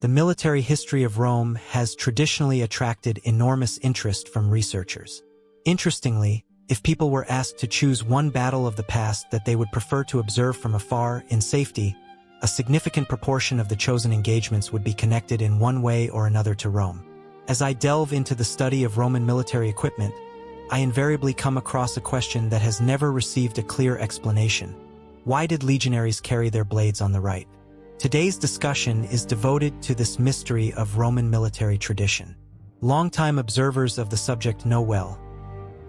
The military history of Rome has traditionally attracted enormous interest from researchers. Interestingly, if people were asked to choose one battle of the past that they would prefer to observe from afar in safety, a significant proportion of the chosen engagements would be connected in one way or another to Rome. As I delve into the study of Roman military equipment, I invariably come across a question that has never received a clear explanation. Why did legionaries carry their blades on the right? Today's discussion is devoted to this mystery of Roman military tradition. Longtime observers of the subject know well.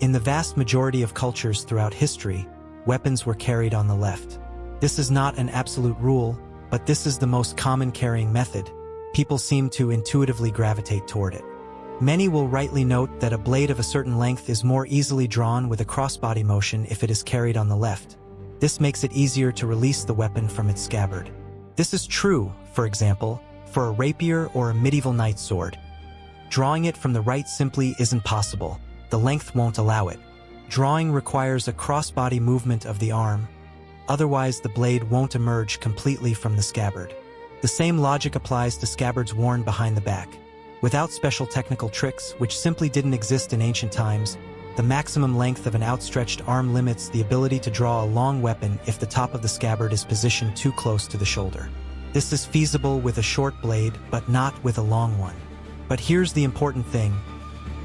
In the vast majority of cultures throughout history, weapons were carried on the left. This is not an absolute rule, but this is the most common carrying method. People seem to intuitively gravitate toward it. Many will rightly note that a blade of a certain length is more easily drawn with a crossbody motion if it is carried on the left. This makes it easier to release the weapon from its scabbard. This is true, for example, for a rapier or a medieval knight's sword. Drawing it from the right simply isn't possible. The length won't allow it. Drawing requires a crossbody movement of the arm. Otherwise, the blade won't emerge completely from the scabbard. The same logic applies to scabbards worn behind the back. Without special technical tricks, which simply didn't exist in ancient times, the maximum length of an outstretched arm limits the ability to draw a long weapon if the top of the scabbard is positioned too close to the shoulder. This is feasible with a short blade, but not with a long one. But here's the important thing.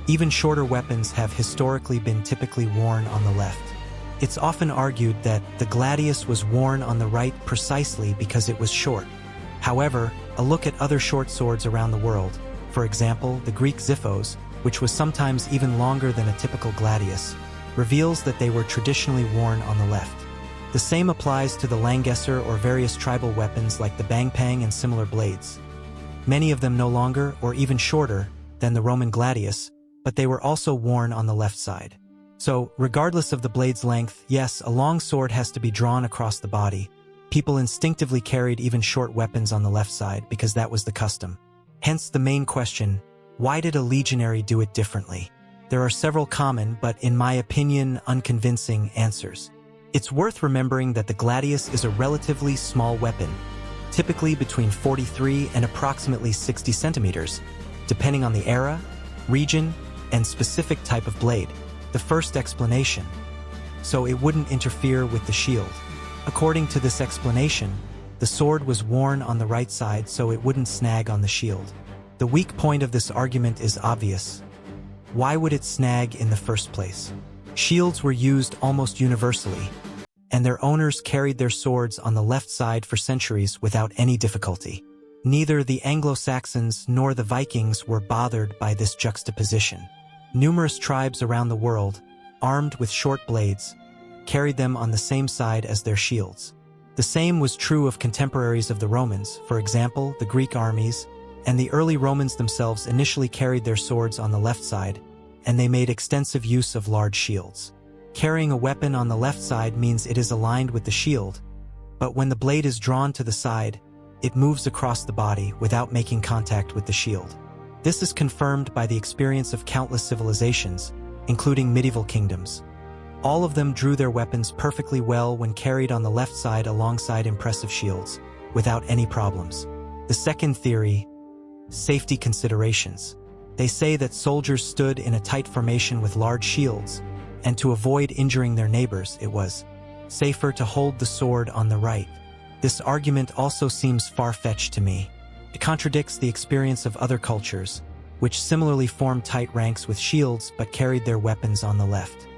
Even shorter weapons have historically been typically worn on the left. It's often argued that the gladius was worn on the right precisely because it was short. However, a look at other short swords around the world, for example, the Greek xiphos, which was sometimes even longer than a typical gladius, reveals that they were traditionally worn on the left. The same applies to the langesser or various tribal weapons like the bangpang and similar blades. Many of them no longer, or even shorter, than the Roman gladius, but they were also worn on the left side. So, regardless of the blade's length, yes, a long sword has to be drawn across the body. People instinctively carried even short weapons on the left side because that was the custom. Hence the main question, why did a legionary do it differently? There are several common, but in my opinion, unconvincing answers. It's worth remembering that the gladius is a relatively small weapon, typically between 43 and approximately 60 centimeters, depending on the era, region, and specific type of blade. The first explanation. So it wouldn't interfere with the shield. According to this explanation, the sword was worn on the right side so it wouldn't snag on the shield. The weak point of this argument is obvious. Why would it snag in the first place? Shields were used almost universally, and their owners carried their swords on the left side for centuries without any difficulty. Neither the Anglo-Saxons nor the Vikings were bothered by this juxtaposition. Numerous tribes around the world, armed with short blades, carried them on the same side as their shields. The same was true of contemporaries of the Romans, for example, the Greek armies, and the early Romans themselves initially carried their swords on the left side, and they made extensive use of large shields. Carrying a weapon on the left side means it is aligned with the shield, but when the blade is drawn to the side, it moves across the body without making contact with the shield. This is confirmed by the experience of countless civilizations, including medieval kingdoms. All of them drew their weapons perfectly well when carried on the left side alongside impressive shields, without any problems. The second theory, safety considerations. They say that soldiers stood in a tight formation with large shields, and to avoid injuring their neighbors, it was safer to hold the sword on the right. This argument also seems far-fetched to me. It contradicts the experience of other cultures, which similarly formed tight ranks with shields but carried their weapons on the left.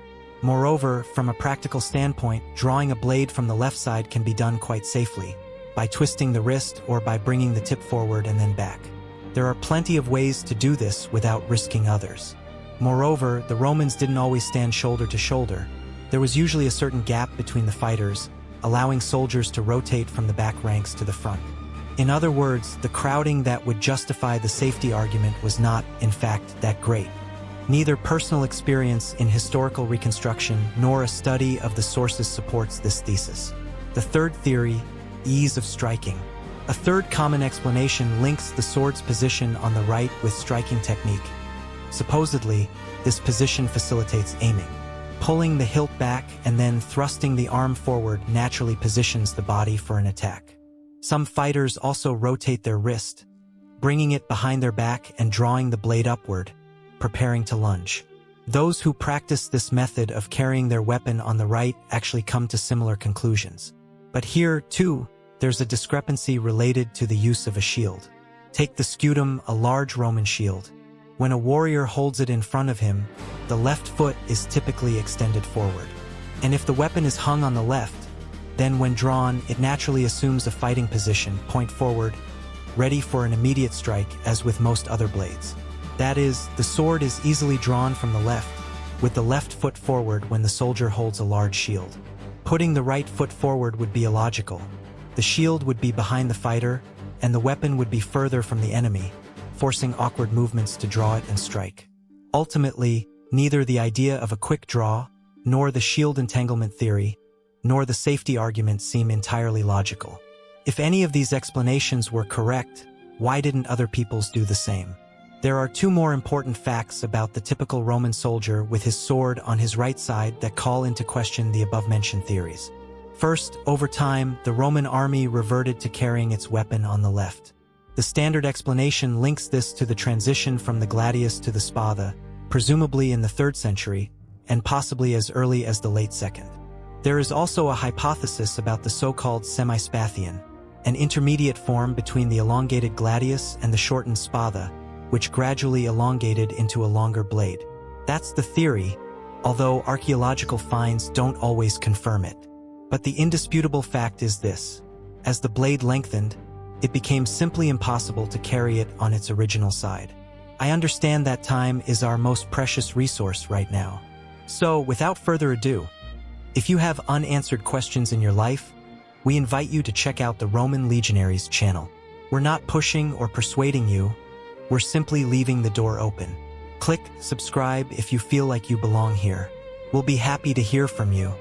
Moreover, from a practical standpoint, drawing a blade from the left side can be done quite safely, by twisting the wrist or by bringing the tip forward and then back. There are plenty of ways to do this without risking others. Moreover, the Romans didn't always stand shoulder to shoulder. There was usually a certain gap between the fighters, allowing soldiers to rotate from the back ranks to the front. In other words, the crowding that would justify the safety argument was not, in fact, that great. Neither personal experience in historical reconstruction nor a study of the sources supports this thesis. The third theory, ease of striking. A third common explanation links the sword's position on the right with striking technique. Supposedly, this position facilitates aiming. Pulling the hilt back and then thrusting the arm forward naturally positions the body for an attack. Some fighters also rotate their wrist, bringing it behind their back and drawing the blade upward, preparing to lunge. Those who practice this method of carrying their weapon on the right actually come to similar conclusions. But here, too, there's a discrepancy related to the use of a shield. Take the scutum, a large Roman shield. When a warrior holds it in front of him, the left foot is typically extended forward. And if the weapon is hung on the left, then when drawn, it naturally assumes a fighting position, point forward, ready for an immediate strike, as with most other blades. That is, the sword is easily drawn from the left, with the left foot forward when the soldier holds a large shield. Putting the right foot forward would be illogical. The shield would be behind the fighter, and the weapon would be further from the enemy, forcing awkward movements to draw it and strike. Ultimately, neither the idea of a quick draw, nor the shield entanglement theory, nor the safety argument seem entirely logical. If any of these explanations were correct, why didn't other peoples do the same? There are two more important facts about the typical Roman soldier with his sword on his right side that call into question the above-mentioned theories. First, over time, the Roman army reverted to carrying its weapon on the left. The standard explanation links this to the transition from the gladius to the spada, presumably in the 3rd century, and possibly as early as the late 2nd. There is also a hypothesis about the so-called semi-Spathian, an intermediate form between the elongated gladius and the shortened spada, which gradually elongated into a longer blade. That's the theory, although archaeological finds don't always confirm it. But the indisputable fact is this: as the blade lengthened, it became simply impossible to carry it on its original side. I understand that time is our most precious resource right now. So, without further ado, if you have unanswered questions in your life, we invite you to check out the Roman Legionaries channel. We're not pushing or persuading you, we're simply leaving the door open. Click subscribe if you feel like you belong here. We'll be happy to hear from you.